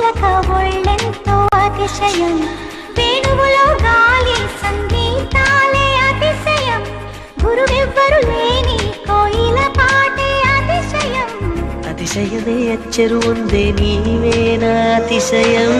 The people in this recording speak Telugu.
చిలక ఒళ్ళెంతో అతిశయం, వేణువులో గాలి సంగీతాలే అతిశయం, గురువెవ్వరు లేని కోయిల పాటే అతిశయం. అతిశయమే అచ్చరు ఉందే నీవేనా అతిశయం.